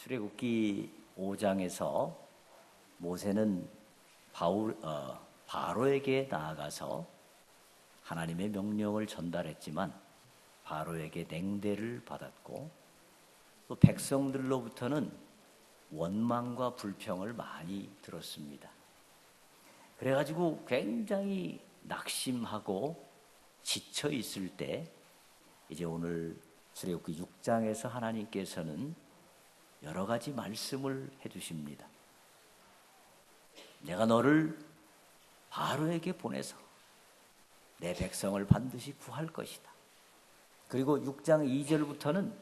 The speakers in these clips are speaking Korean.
출애굽기 5장에서 모세는 바로에게 나아가서 하나님의 명령을 전달했지만 바로에게 냉대를 받았고 또 백성들로부터는 원망과 불평을 많이 들었습니다. 그래가지고 굉장히 낙심하고 지쳐 있을 때 이제 오늘 출애굽기 6장에서 하나님께서는 여러 가지 말씀을 해주십니다. 내가 너를 바로에게 보내서 내 백성을 반드시 구할 것이다. 그리고 6장 2절부터는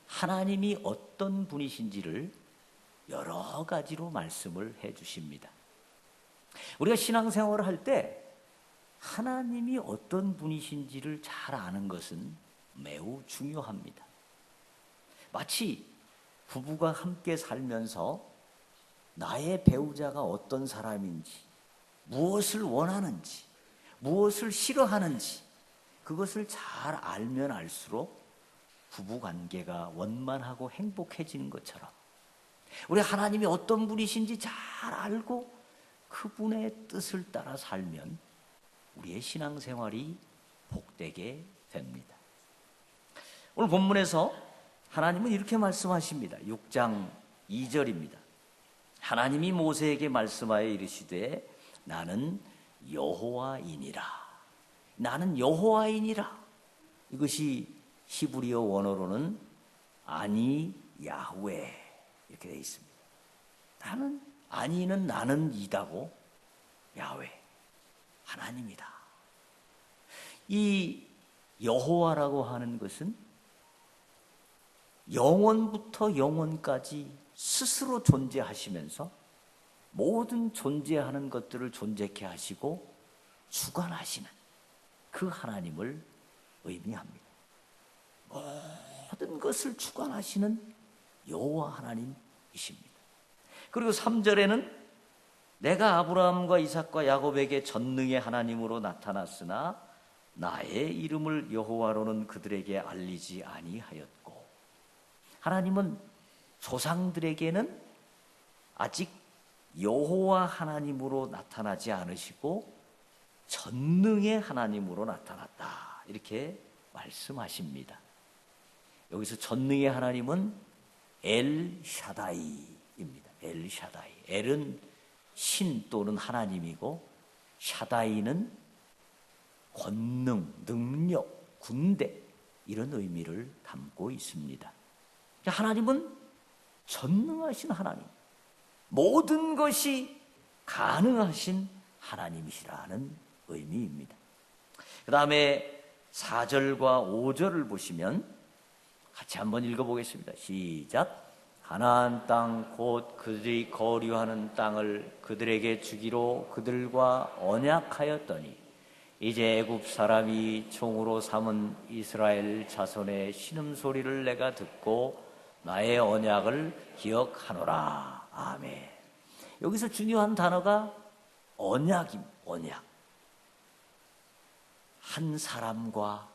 하나님이 어떤 분이신지를 여러 가지로 말씀을 해주십니다. 우리가 신앙생활을 할 때 하나님이 어떤 분이신지를 잘 아는 것은 매우 중요합니다. 마치 부부가 함께 살면서 나의 배우자가 어떤 사람인지, 무엇을 원하는지, 무엇을 싫어하는지 그것을 잘 알면 알수록 부부관계가 원만하고 행복해지는 것처럼 우리 하나님이 어떤 분이신지 잘 알고 그분의 뜻을 따라 살면 우리의 신앙생활이 복되게 됩니다. 오늘 본문에서 하나님은 이렇게 말씀하십니다. 6장 2절입니다. 하나님이 모세에게 말씀하여 이르시되 나는 여호와이니라. 나는 여호와이니라. 이것이 히브리어 원어로는 아니 야훼 이렇게 되어 있습니다. 나는 아니는 나는 이다고 야훼 하나님이다. 이 여호와라고 하는 것은 영원부터 영원까지 스스로 존재하시면서 모든 존재하는 것들을 존재케 하시고 주관하시는 그 하나님을 의미합니다. 모든 것을 주관하시는 여호와 하나님이십니다. 그리고 3절에는 내가 아브라함과 이삭과 야곱에게 전능의 하나님으로 나타났으나 나의 이름을 여호와로는 그들에게 알리지 아니하였고, 하나님은 조상들에게는 아직 여호와 하나님으로 나타나지 않으시고 전능의 하나님으로 나타났다 이렇게 말씀하십니다. 여기서 전능의 하나님은 엘샤다이입니다. 엘샤다이. 엘은 신 또는 하나님이고 샤다이는 권능, 능력, 군대 이런 의미를 담고 있습니다. 하나님은 전능하신 하나님, 모든 것이 가능하신 하나님이시라는 의미입니다. 그 다음에 4절과 5절을 보시면 같이 한번 읽어보겠습니다. 시작. 가나안 땅 곧 그들이 거류하는 땅을 그들에게 주기로 그들과 언약하였더니 이제 애굽 사람이 종으로 삼은 이스라엘 자손의 신음소리를 내가 듣고 나의 언약을 기억하노라. 아멘. 여기서 중요한 단어가 언약입니다. 언약. 한 사람과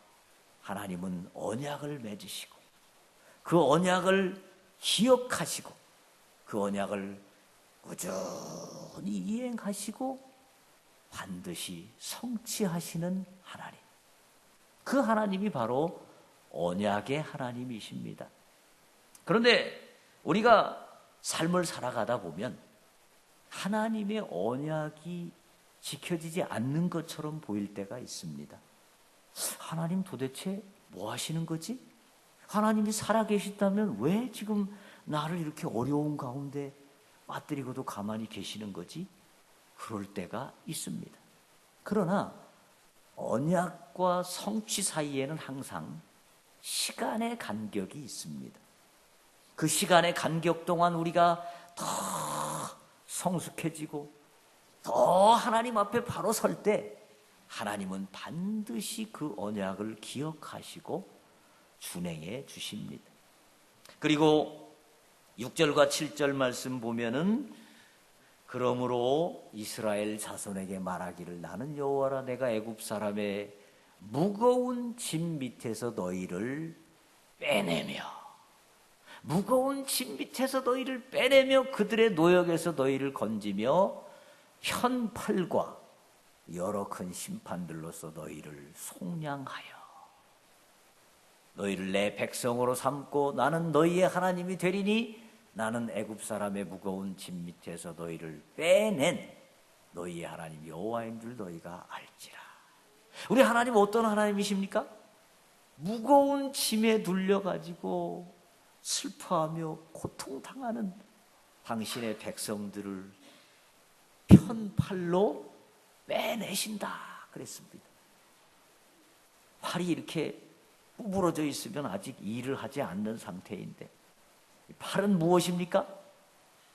하나님은 언약을 맺으시고 그 언약을 기억하시고 그 언약을 꾸준히 이행하시고 반드시 성취하시는 하나님. 그 하나님이 바로 언약의 하나님이십니다. 그런데 우리가 삶을 살아가다 보면 하나님의 언약이 지켜지지 않는 것처럼 보일 때가 있습니다. 하나님 도대체 뭐 하시는 거지? 하나님이 살아계시다면 왜 지금 나를 이렇게 어려운 가운데 빠뜨리고도 가만히 계시는 거지? 그럴 때가 있습니다. 그러나 언약과 성취 사이에는 항상 시간의 간격이 있습니다. 그 시간의 간격 동안 우리가 더 성숙해지고 더 하나님 앞에 바로 설 때 하나님은 반드시 그 언약을 기억하시고 준행해 주십니다. 그리고 6절과 7절 말씀 보면은 그러므로 이스라엘 자손에게 말하기를 나는 여호와라. 내가 애굽 사람의 무거운 짐 밑에서 너희를 빼내며 무거운 짐 밑에서 너희를 빼내며 그들의 노역에서 너희를 건지며 현 팔과 여러 큰 심판들로서 너희를 속량하여 너희를 내 백성으로 삼고 나는 너희의 하나님이 되리니 나는 애굽 사람의 무거운 짐 밑에서 너희를 빼낸 너희의 하나님 여호와인 줄 너희가 알지라. 우리 하나님 어떤 하나님이십니까? 무거운 짐에 눌려가지고 슬퍼하며 고통당하는 당신의 백성들을 편팔로 빼내신다 그랬습니다. 팔이 이렇게 구부러져 있으면 아직 일을 하지 않는 상태인데 팔은 무엇입니까?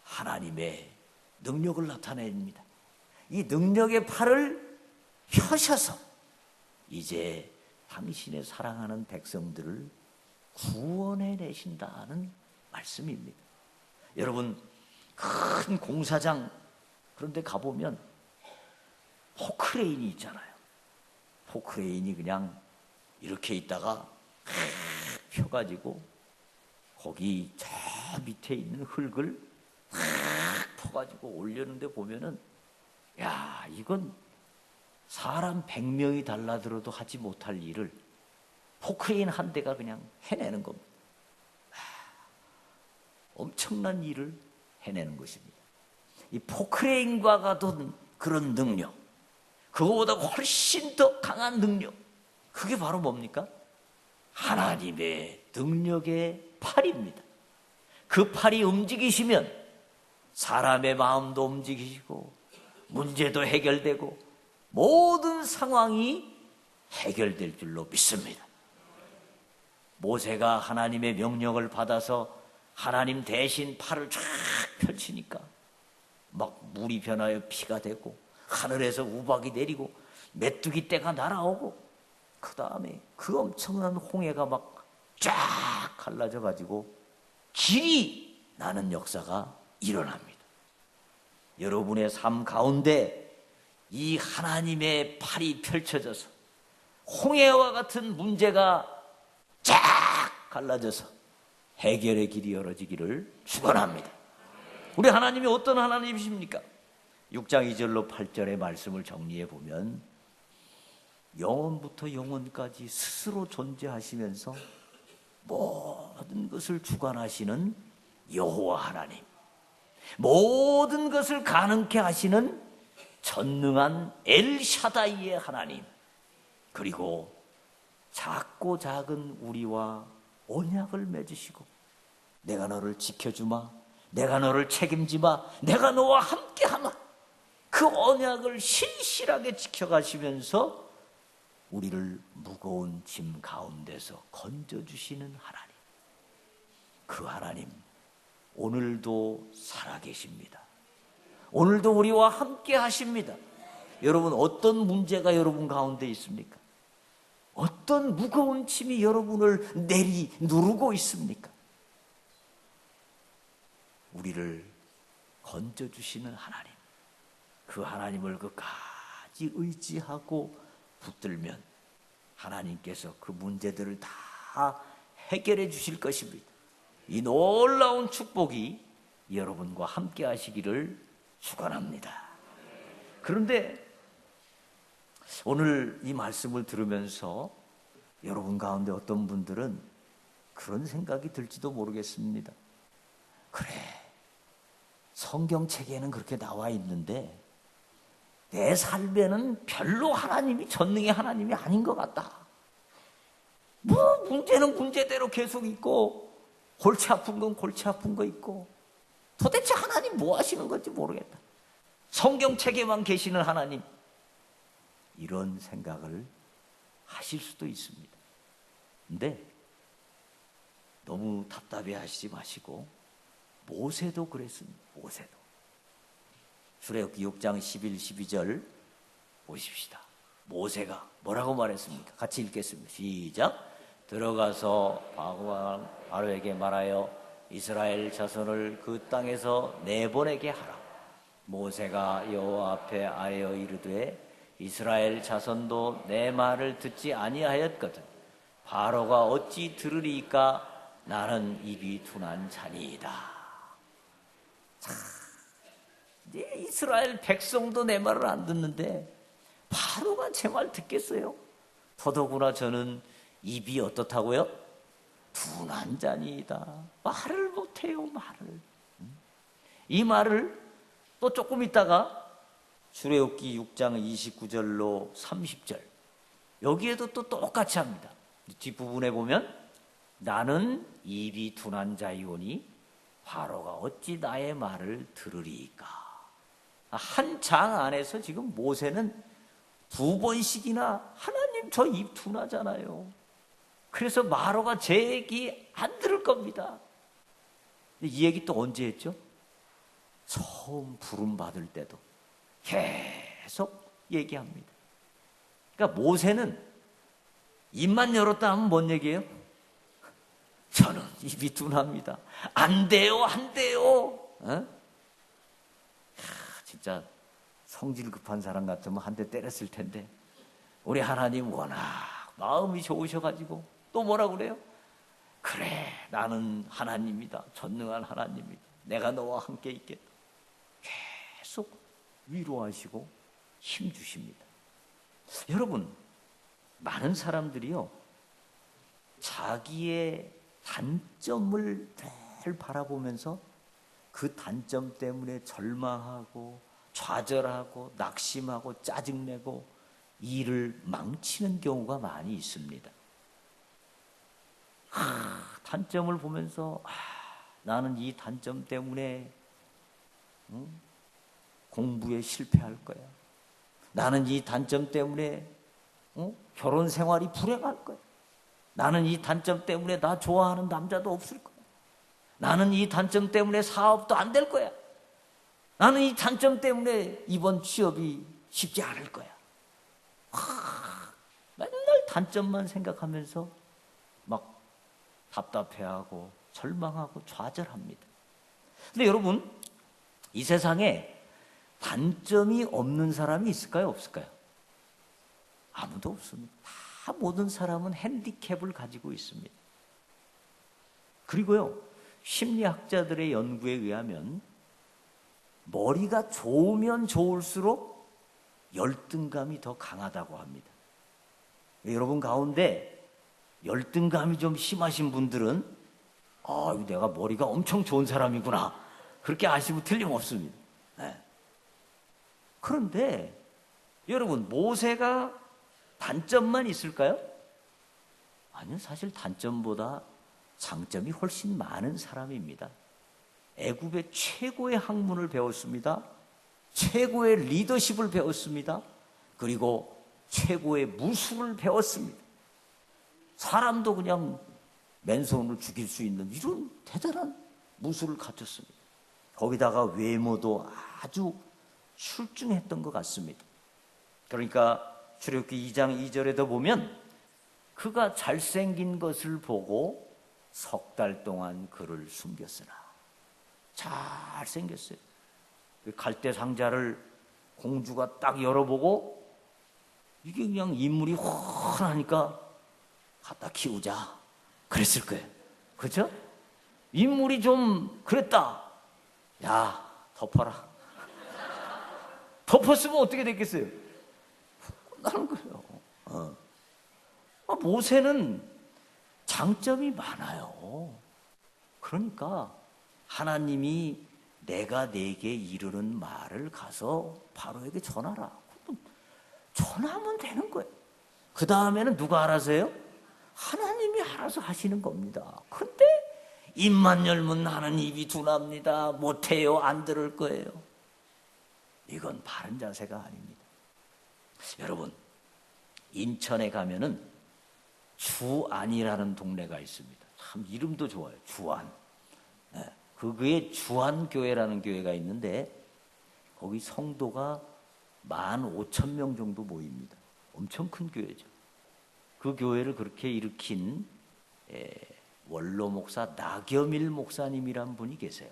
하나님의 능력을 나타냅니다. 이 능력의 팔을 펴셔서 이제 당신의 사랑하는 백성들을 구원해내신다는 말씀입니다. 여러분, 큰 공사장 그런 데 가보면 포크레인이 있잖아요. 포크레인이 그냥 이렇게 있다가 펴가지고 거기 저 밑에 있는 흙을 퍼가지고 올렸는데 보면은 야, 이건 사람 100명이 달라들어도 하지 못할 일을 포크레인 한 대가 그냥 해내는 겁니다. 엄청난 일을 해내는 것입니다. 이 포크레인과 같은 그런 능력, 그거보다 훨씬 더 강한 능력, 그게 바로 뭡니까? 하나님의 능력의 팔입니다. 그 팔이 움직이시면 사람의 마음도 움직이시고 문제도 해결되고 모든 상황이 해결될 줄로 믿습니다. 모세가 하나님의 명령을 받아서 하나님 대신 팔을 쫙 펼치니까 막 물이 변하여 피가 되고 하늘에서 우박이 내리고 메뚜기 떼가 날아오고 그 다음에 그 엄청난 홍해가 막 쫙 갈라져 가지고 길이 나는 역사가 일어납니다. 여러분의 삶 가운데 이 하나님의 팔이 펼쳐져서 홍해와 같은 문제가 쫙 갈라져서 해결의 길이 열어지기를 축원합니다. 우리 하나님이 어떤 하나님이십니까? 6장 2절로 8절의 말씀을 정리해 보면 영원부터 영원까지 스스로 존재하시면서 모든 것을 주관하시는 여호와 하나님, 모든 것을 가능케 하시는 전능한 엘샤다이의 하나님, 그리고 작고 작은 우리와 언약을 맺으시고 내가 너를 지켜주마, 내가 너를 책임지마, 내가 너와 함께하마, 그 언약을 신실하게 지켜가시면서 우리를 무거운 짐 가운데서 건져주시는 하나님, 그 하나님 오늘도 살아계십니다. 오늘도 우리와 함께 하십니다. 여러분, 어떤 문제가 여러분 가운데 있습니까? 어떤 무거운 짐이 여러분을 누르고 있습니까? 우리를 건져주시는 하나님, 그 하나님을 끝까지 의지하고 붙들면 하나님께서 그 문제들을 다 해결해 주실 것입니다. 이 놀라운 축복이 여러분과 함께 하시기를 축원합니다. 그런데 오늘 이 말씀을 들으면서 여러분 가운데 어떤 분들은 그런 생각이 들지도 모르겠습니다. 그래, 성경책에는 그렇게 나와 있는데 내 삶에는 별로 하나님이 전능의 하나님이 아닌 것 같다. 뭐 문제는 문제대로 계속 있고 골치 아픈 건 골치 아픈 거 있고 도대체 하나님 뭐 하시는 건지 모르겠다. 성경책에만 계시는 하나님, 이런 생각을 하실 수도 있습니다. 근데 너무 답답해 하시지 마시고 모세도 그랬습니다. 모세도. 출애굽기 6장 11, 12절 보십시다. 모세가 뭐라고 말했습니까? 같이 읽겠습니다. 시작. 들어가서 바로에게 말하여 이스라엘 자손을 그 땅에서 내보내게 하라. 모세가 여호와 앞에 아뢰어 이르되 이스라엘 자손도 내 말을 듣지 아니하였거든 바로가 어찌 들으리이까? 나는 입이 둔한 자니이다. 자, 이제 이스라엘 백성도 내 말을 안 듣는데 바로가 제 말 듣겠어요? 더더구나 저는 입이 어떻다고요? 둔한 자니이다. 말을 못해요, 말을. 이 말을 또 조금 있다가 출애굽기 6장 29절로 30절 여기에도 또 똑같이 합니다. 뒷부분에 보면 나는 입이 둔한 자이오니 바로가 어찌 나의 말을 들으리이까. 한 장 안에서 지금 모세는 2번씩이나 하나님 저 입 둔하잖아요. 그래서 마로가 제 얘기 안 들을 겁니다. 이 얘기 또 언제 했죠? 처음 부름 받을 때도 계속 얘기합니다. 그러니까 모세는 입만 열었다 하면 뭔 얘기예요? 저는 입이 둔합니다. 안 돼요, 안 돼요. 어? 진짜 성질 급한 사람 같으면 한 대 때렸을 텐데 우리 하나님 워낙 마음이 좋으셔가지고 또 뭐라 그래요? 그래, 나는 하나님이다. 전능한 하나님이다. 내가 너와 함께 있겠다. 계속 위로하시고 힘주십니다. 여러분, 많은 사람들이요, 자기의 단점을 늘 바라보면서 그 단점 때문에 절망하고 좌절하고 낙심하고 짜증내고 일을 망치는 경우가 많이 있습니다. 단점을 보면서 나는 이 단점 때문에 공부에 실패할 거야. 나는 이 단점 때문에 결혼 생활이 불행할 거야. 나는 이 단점 때문에 나 좋아하는 남자도 없을 거야. 나는 이 단점 때문에 사업도 안 될 거야. 나는 이 단점 때문에 이번 취업이 쉽지 않을 거야. 맨날 단점만 생각하면서 막 답답해하고 절망하고 좌절합니다. 근데 여러분, 이 세상에 단점이 없는 사람이 있을까요? 없을까요? 아무도 없습니다. 다 모든 사람은 핸디캡을 가지고 있습니다. 그리고요, 심리학자들의 연구에 의하면 머리가 좋으면 좋을수록 열등감이 더 강하다고 합니다. 여러분 가운데 열등감이 좀 심하신 분들은 내가 머리가 엄청 좋은 사람이구나, 그렇게 아시면 틀림없습니다. 네. 그런데 여러분, 모세가 단점만 있을까요? 아니요, 사실 단점보다 장점이 훨씬 많은 사람입니다. 애굽의 최고의 학문을 배웠습니다. 최고의 리더십을 배웠습니다. 그리고 최고의 무술을 배웠습니다. 사람도 그냥 맨손으로 죽일 수 있는 이런 대단한 무술을 갖췄습니다. 거기다가 외모도 아주 출중했던 것 같습니다. 그러니까 출애굽기 2장 2절에도 보면 그가 잘생긴 것을 보고 석 달 동안 그를 숨겼으나. 잘생겼어요. 갈대 상자를 공주가 딱 열어보고 이게 그냥 인물이 훤하니까 갖다 키우자 그랬을 거예요. 그렇죠? 인물이 좀 그랬다. 야, 덮어라. 덮었으면 어떻게 됐겠어요? 끝나는 거예요. 모세는 장점이 많아요. 그러니까 하나님이 내가 내게 이르는 말을 가서 바로에게 전하라. 전하면 되는 거예요. 그 다음에는 누가 알아서 해요? 하나님이 알아서 하시는 겁니다. 근데 입만 열면 나는 입이 둔합니다. 못해요. 안 들을 거예요. 이건 바른 자세가 아닙니다. 여러분, 인천에 가면은 주안이라는 동네가 있습니다. 참 이름도 좋아요. 주안. 네. 그게 주안교회라는 교회가 있는데 거기 성도가 15,000명 정도 모입니다. 엄청 큰 교회죠. 그 교회를 그렇게 일으킨 원로 목사 나겸일 목사님이란 분이 계세요.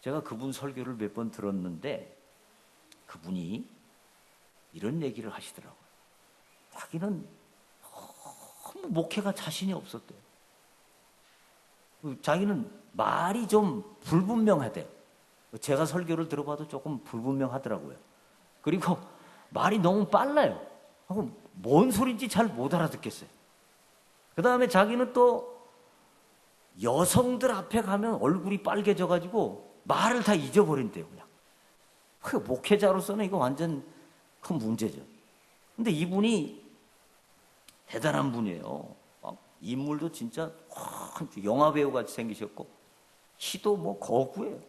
제가 그분 설교를 몇 번 들었는데 그분이 이런 얘기를 하시더라고요. 자기는 너무 목회가 자신이 없었대요. 자기는 말이 좀 불분명하대요. 제가 설교를 들어봐도 조금 불분명하더라고요. 그리고 말이 너무 빨라요. 뭔 소리인지 잘 못 알아듣겠어요. 그 다음에 자기는 또 여성들 앞에 가면 얼굴이 빨개져가지고 말을 다 잊어버린대요, 그냥. 그 목회자로서는 이거 완전 큰 문제죠. 근데 이분이 대단한 분이에요. 인물도 진짜 영화배우 같이 생기셨고, 키도 뭐 거구예요.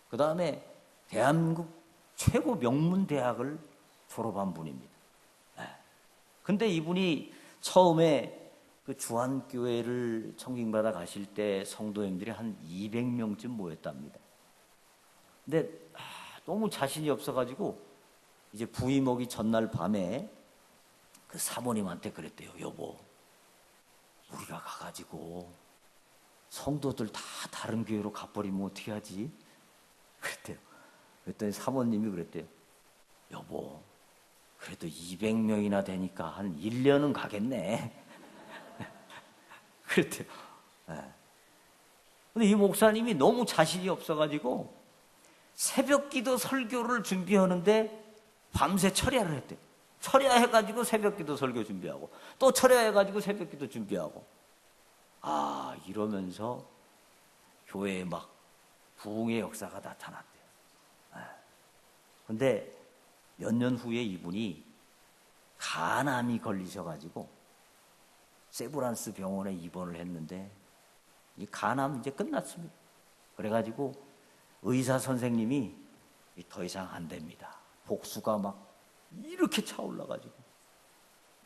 그 다음에 대한민국 최고 명문 대학을 졸업한 분입니다. 근데 이분이 처음에 그 주한교회를 청빙받아 가실 때 성도님들이 한 200명쯤 모였답니다. 근데 너무 자신이 없어가지고 이제 부임 오기 전날 밤에 그 사모님한테 그랬대요. 여보, 우리가 가가지고 성도들 다 다른 교회로 가버리면 어떻게 하지? 그랬대요. 그랬더니 사모님이 그랬대요. 여보, 그래도 200명이나 되니까 한 1년은 가겠네. 그랬대요. 근데 이 목사님이 너무 자신이 없어가지고 새벽 기도 설교를 준비하는데 밤새 철야를 했대요. 철야해가지고 새벽 기도 설교 준비하고 또 철야해가지고 새벽 기도 준비하고 이러면서 교회에 막 부흥의 역사가 나타났대요. 근데 몇 년 후에 이분이 간암이 걸리셔가지고 세브란스 병원에 입원을 했는데 이 간암 이제 끝났습니다. 그래가지고 의사 선생님이 더 이상 안 됩니다. 복수가 막 이렇게 차올라가지고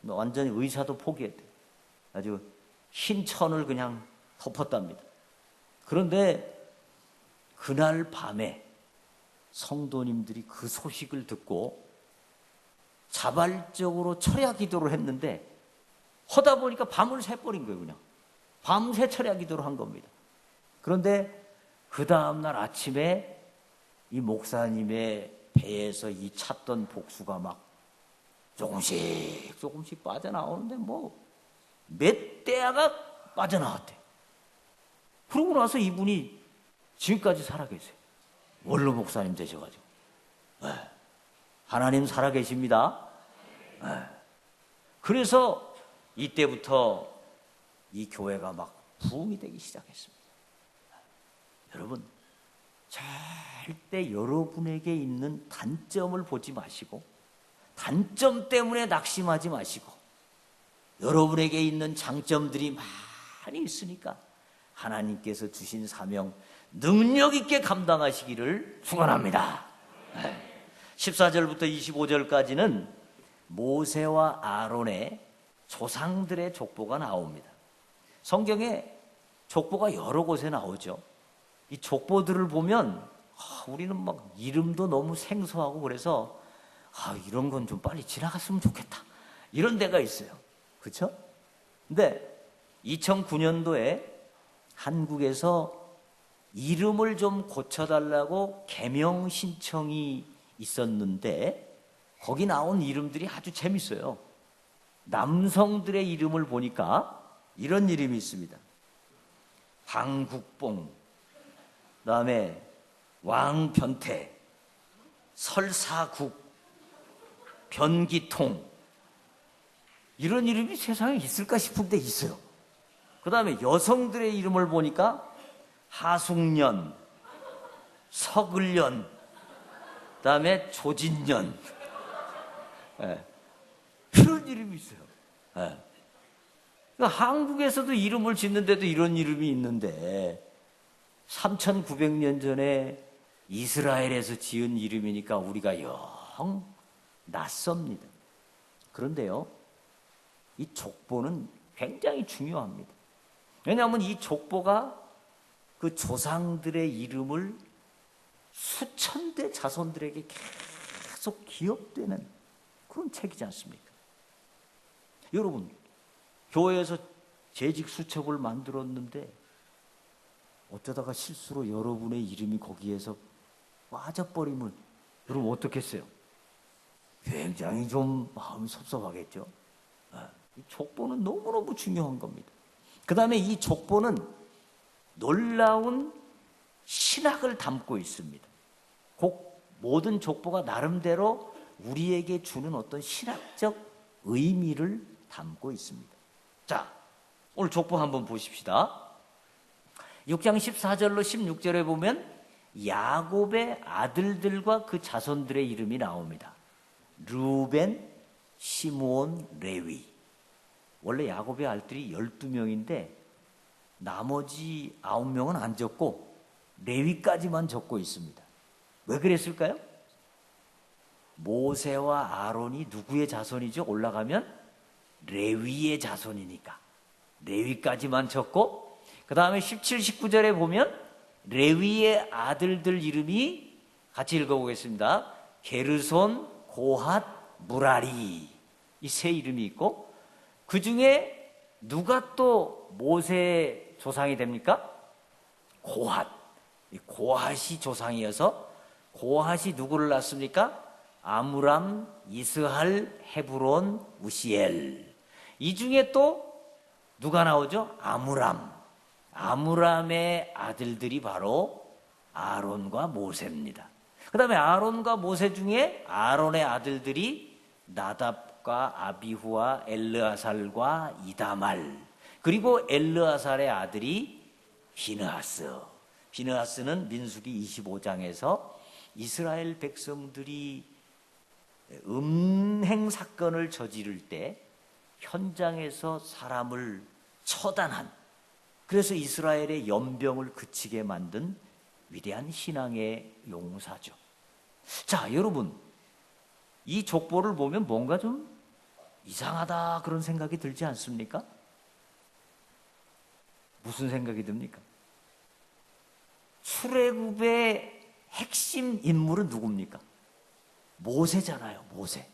완전히 의사도 포기했대요. 아주 흰 천을 그냥 덮었답니다. 그런데 그날 밤에 성도님들이 그 소식을 듣고 자발적으로 철야 기도를 했는데 하다 보니까 밤을 새버린 거예요. 그냥 밤새 철야 기도를 한 겁니다. 그런데 그 다음날 아침에 이 목사님의 배에서 이 찼던 복수가 막 조금씩 빠져나오는데 뭐 몇 대야가 빠져나왔대. 그러고 나서 이분이 지금까지 살아계세요. 원로 목사님 되셔가지고. 하나님 살아계십니다. 그래서 이때부터 이 교회가 막 부흥이 되기 시작했습니다. 여러분, 절대 여러분에게 있는 단점을 보지 마시고 단점 때문에 낙심하지 마시고 여러분에게 있는 장점들이 많이 있으니까 하나님께서 주신 사명 능력 있게 감당하시기를 축원합니다. 14절부터 25절까지는 모세와 아론의 조상들의 족보가 나옵니다. 성경에 족보가 여러 곳에 나오죠. 이 족보들을 보면 우리는 막 이름도 너무 생소하고 그래서 이런 건 좀 빨리 지나갔으면 좋겠다. 이런 데가 있어요. 그렇죠? 근데 2009년도에 한국에서 이름을 좀 고쳐달라고 개명 신청이 있었는데 거기 나온 이름들이 아주 재밌어요. 남성들의 이름을 보니까 이런 이름이 있습니다. 방국봉, 그다음에 왕변태, 설사국, 변기통, 이런 이름이 세상에 있을까 싶은데 있어요. 그 다음에 여성들의 이름을 보니까 하숙년, 석을년, 그 다음에 조진년, 이런 이름이 있어요. 그러니까 한국에서도 이름을 짓는데도 이런 이름이 있는데 3,900년 전에 이스라엘에서 지은 이름이니까 우리가 영 낯섭니다. 그런데요, 이 족보는 굉장히 중요합니다. 왜냐하면 이 족보가 그 조상들의 이름을 수천 대 자손들에게 계속 기억되는 그런 책이지 않습니까? 여러분, 교회에서 재직 수첩을 만들었는데 어쩌다가 실수로 여러분의 이름이 거기에서 빠져버리면 여러분 어떻겠어요? 굉장히 좀 마음이 섭섭하겠죠? 이 족보는 너무너무 중요한 겁니다. 그 다음에 이 족보는 놀라운 신학을 담고 있습니다. 모든 족보가 나름대로 우리에게 주는 어떤 신학적 의미를 담고 있습니다. 자, 오늘 족보 한번 보십시다. 6장 14절로 16절에 보면 야곱의 아들들과 그 자손들의 이름이 나옵니다. 르우벤, 시므온, 레위. 원래 야곱의 아들들이 12명인데 나머지 9명은 안 적고 레위까지만 적고 있습니다. 왜 그랬을까요? 모세와 아론이 누구의 자손이죠? 올라가면 레위의 자손이니까 레위까지만 적고, 그 다음에 17, 19절에 보면 레위의 아들들 이름이 같이 읽어보겠습니다. 게르손, 고핫, 무라리, 이 세 이름이 있고, 그 중에 누가 또 모세의 조상이 됩니까? 고핫. 고핫이 조상이어서 고핫이 누구를 낳습니까? 아므람, 이스할, 헤브론, 우시엘. 이 중에 또 누가 나오죠? 아므람. 아므람의 아들들이 바로 아론과 모세입니다. 그 다음에 아론과 모세 중에 아론의 아들들이 나답과 아비후와 엘르아살과 이다말, 그리고 엘르아살의 아들이 비느하스. 비느하스는 민수기 25장에서 이스라엘 백성들이 음행 사건을 저지를 때 현장에서 사람을 처단한, 그래서 이스라엘의 연병을 그치게 만든 위대한 신앙의 용사죠. 자, 여러분, 이 족보를 보면 뭔가 좀 이상하다 그런 생각이 들지 않습니까? 무슨 생각이 듭니까? 출애굽의 핵심 인물은 누굽니까? 모세잖아요, 모세.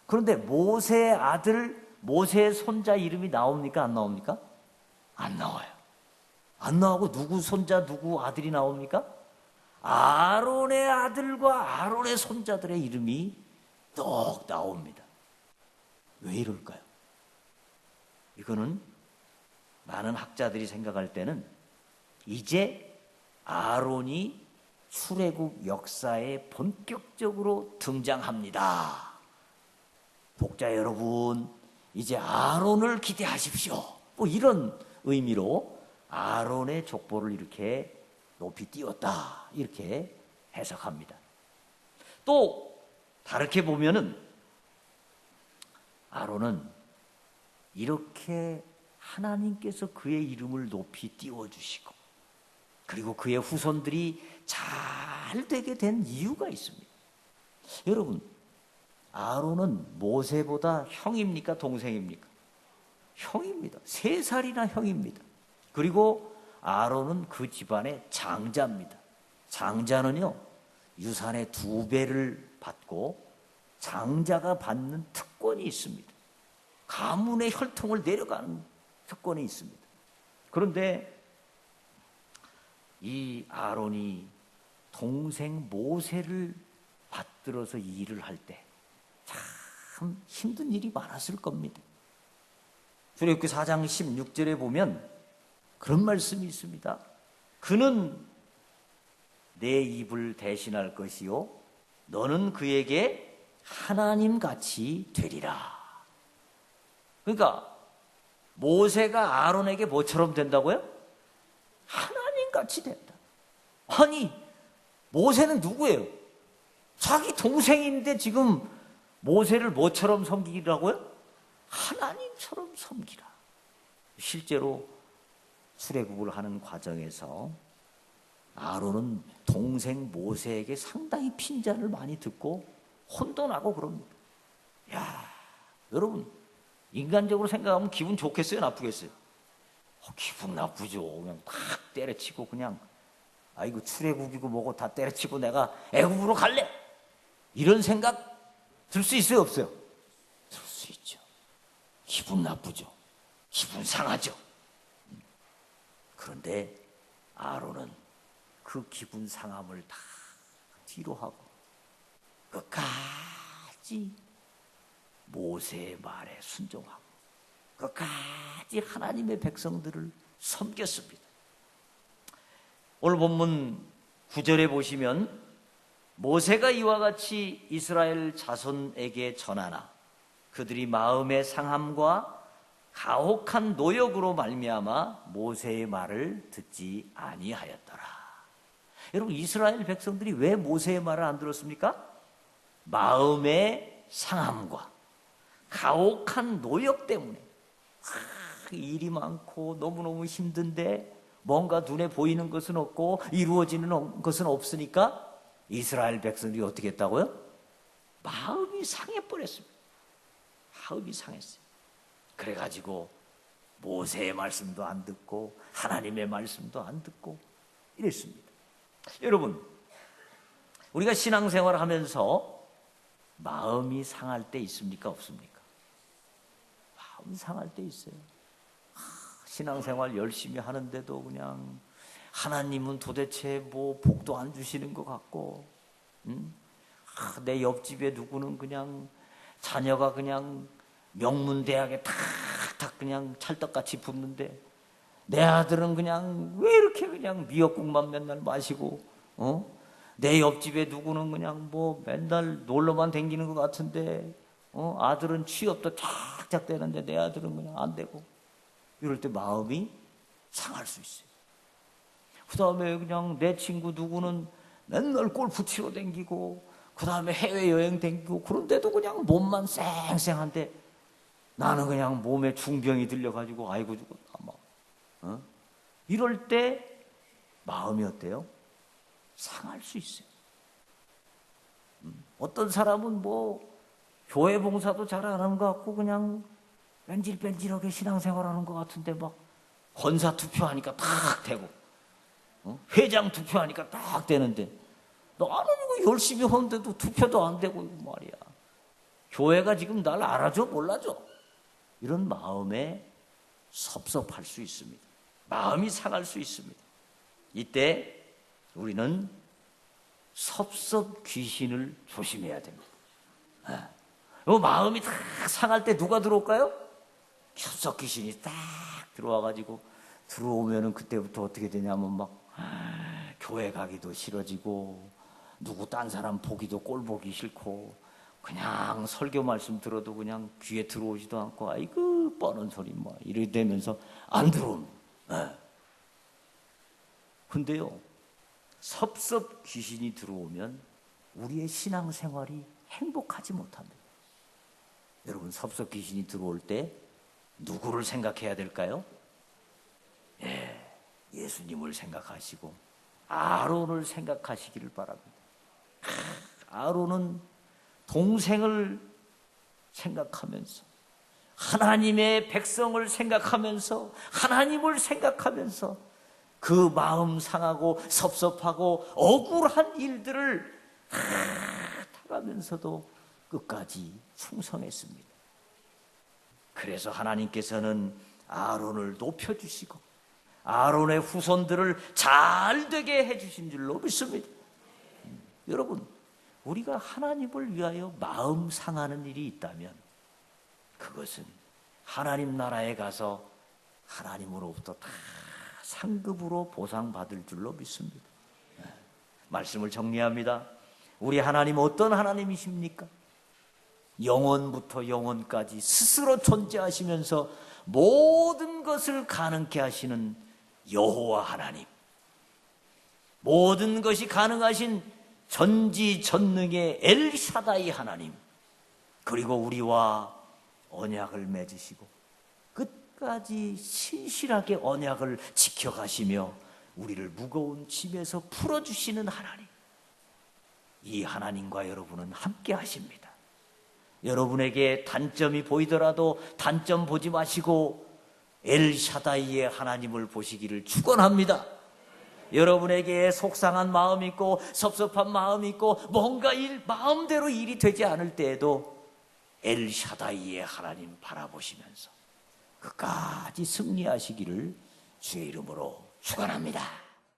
그런데 모세의 아들, 모세의 손자 이름이 나옵니까? 안 나옵니까? 안 나와요. 안 나오고 누구 손자, 누구 아들이 나옵니까? 아론의 아들과 아론의 손자들의 이름이 똑 나옵니다. 왜 이럴까요? 이거는 많은 학자들이 생각할 때는 이제 아론이 출애굽 역사에 본격적으로 등장합니다. 독자 여러분, 이제 아론을 기대하십시오. 뭐 이런 의미로 아론의 족보를 이렇게 높이 띄웠다, 이렇게 해석합니다. 또 다르게 보면은 아론은 이렇게 하나님께서 그의 이름을 높이 띄워주시고, 그리고 그의 후손들이 잘 되게 된 이유가 있습니다. 여러분, 아론은 모세보다 형입니까? 동생입니까? 형입니다. 3살이나 형입니다. 그리고 아론은 그 집안의 장자입니다. 장자는요, 유산의 2배를 받고 장자가 받는 특권이 있습니다. 가문의 혈통을 내려가는 특권이 있습니다. 그런데 이 아론이 동생 모세를 받들어서 이 일을 할 때 참 힘든 일이 많았을 겁니다. 출애굽기 4장 16절에 보면 그런 말씀이 있습니다. 그는 내 입을 대신할 것이요 너는 그에게 하나님같이 되리라. 그러니까 모세가 아론에게 뭐처럼 된다고요? 하나님같이 된다. 아니, 모세는 누구예요? 자기 동생인데 지금 모세를 뭐처럼 섬기라고요? 하나님처럼 섬기라. 실제로 출애굽을 하는 과정에서 아론은 동생 모세에게 상당히 핀잔을 많이 듣고 혼돈하고 그럽니다. 야, 여러분, 인간적으로 생각하면 기분 좋겠어요, 나쁘겠어요? 기분 나쁘죠. 그냥 탁 때려치고 그냥 아이고 출애굽이고 뭐고 다 때려치고 내가 애굽으로 갈래, 이런 생각 들 수 있어요, 없어요? 들 수 있죠. 기분 나쁘죠. 기분 상하죠. 그런데 아론은 그 기분 상함을 다 뒤로 하고 끝까지 모세의 말에 순종하고 끝까지 하나님의 백성들을 섬겼습니다. 오늘 본문 9절에 보시면 모세가 이와 같이 이스라엘 자손에게 전하나 그들이 마음의 상함과 가혹한 노역으로 말미암아 모세의 말을 듣지 아니하였더라. 여러분, 이스라엘 백성들이 왜 모세의 말을 안 들었습니까? 마음의 상함과 가혹한 노역 때문에. 일이 많고 너무너무 힘든데 뭔가 눈에 보이는 것은 없고 이루어지는 것은 없으니까 이스라엘 백성들이 어떻게 했다고요? 마음이 상해버렸습니다. 마음이 상했어요. 그래가지고 모세의 말씀도 안 듣고 하나님의 말씀도 안 듣고 이랬습니다. 여러분, 우리가 신앙생활을 하면서 마음이 상할 때 있습니까? 없습니까? 마음이 상할 때 있어요. 신앙생활 열심히 하는데도 그냥 하나님은 도대체 뭐 복도 안 주시는 것 같고, 내 옆집에 누구는 그냥 자녀가 그냥 명문대학에 탁탁 그냥 찰떡같이 붙는데 내 아들은 그냥 왜 이렇게 그냥 미역국만 맨날 마시고, 내 옆집에 누구는 그냥 뭐 맨날 놀러만 다니는 것 같은데, 아들은 취업도 쫙쫙 되는데 내 아들은 그냥 안 되고, 이럴 때 마음이 상할 수 있어요. 그 다음에 그냥 내 친구 누구는 맨날 골프 치러 다니고, 그 다음에 해외여행 다니고, 그런데도 그냥 몸만 쌩쌩한데 나는 그냥 몸에 중병이 들려가지고 아이고 죽었다 막. 이럴 때 마음이 어때요? 상할 수 있어요. 어떤 사람은 뭐 교회 봉사도 잘 안 하는 것 같고 그냥 뺀질뺀질하게 신앙생활하는 것 같은데 막 권사 투표하니까 딱 되고, 회장 투표하니까 딱 되는데 나는 이거 열심히 하는데도 투표도 안 되고 말이야. 교회가 지금 날 알아줘 몰라줘? 이런 마음에 섭섭할 수 있습니다. 마음이 상할 수 있습니다. 이때 우리는 섭섭 귀신을 조심해야 됩니다. 마음이 다 상할 때 누가 들어올까요? 섭섭 귀신이 딱 들어와가지고, 들어오면은 그때부터 어떻게 되냐면 막 교회 가기도 싫어지고, 누구 딴 사람 보기도 꼴 보기 싫고, 그냥 설교 말씀 들어도 그냥 귀에 들어오지도 않고, 아이고 뻔한 소리 뭐 이렇게 되면서 안 들어옵니다. 근데요, 섭섭 귀신이 들어오면 우리의 신앙생활이 행복하지 못합니다. 여러분, 섭섭 귀신이 들어올 때 누구를 생각해야 될까요? 예수님을 생각하시고 아론을 생각하시기를 바랍니다. 아론은 동생을 생각하면서, 하나님의 백성을 생각하면서, 하나님을 생각하면서 그 마음 상하고 섭섭하고 억울한 일들을 당하면서도 끝까지 충성했습니다. 그래서 하나님께서는 아론을 높여주시고 아론의 후손들을 잘 되게 해주신 줄로 믿습니다. 여러분, 우리가 하나님을 위하여 마음 상하는 일이 있다면 그것은 하나님 나라에 가서 하나님으로부터 다 상급으로 보상받을 줄로 믿습니다. 말씀을 정리합니다. 우리 하나님은 어떤 하나님이십니까? 영원부터 영원까지 스스로 존재하시면서 모든 것을 가능케 하시는 여호와 하나님, 모든 것이 가능하신 전지전능의 엘샤다이 하나님, 그리고 우리와 언약을 맺으시고 끝까지 신실하게 언약을 지켜가시며 우리를 무거운 짐에서 풀어주시는 하나님, 이 하나님과 여러분은 함께 하십니다. 여러분에게 단점이 보이더라도 단점 보지 마시고 엘샤다이의 하나님을 보시기를 축원합니다. 여러분에게 속상한 마음이 있고 섭섭한 마음이 있고 뭔가 마음대로 일이 되지 않을 때에도 엘샤다이의 하나님 바라보시면서 끝까지 승리하시기를 주의 이름으로 축원합니다.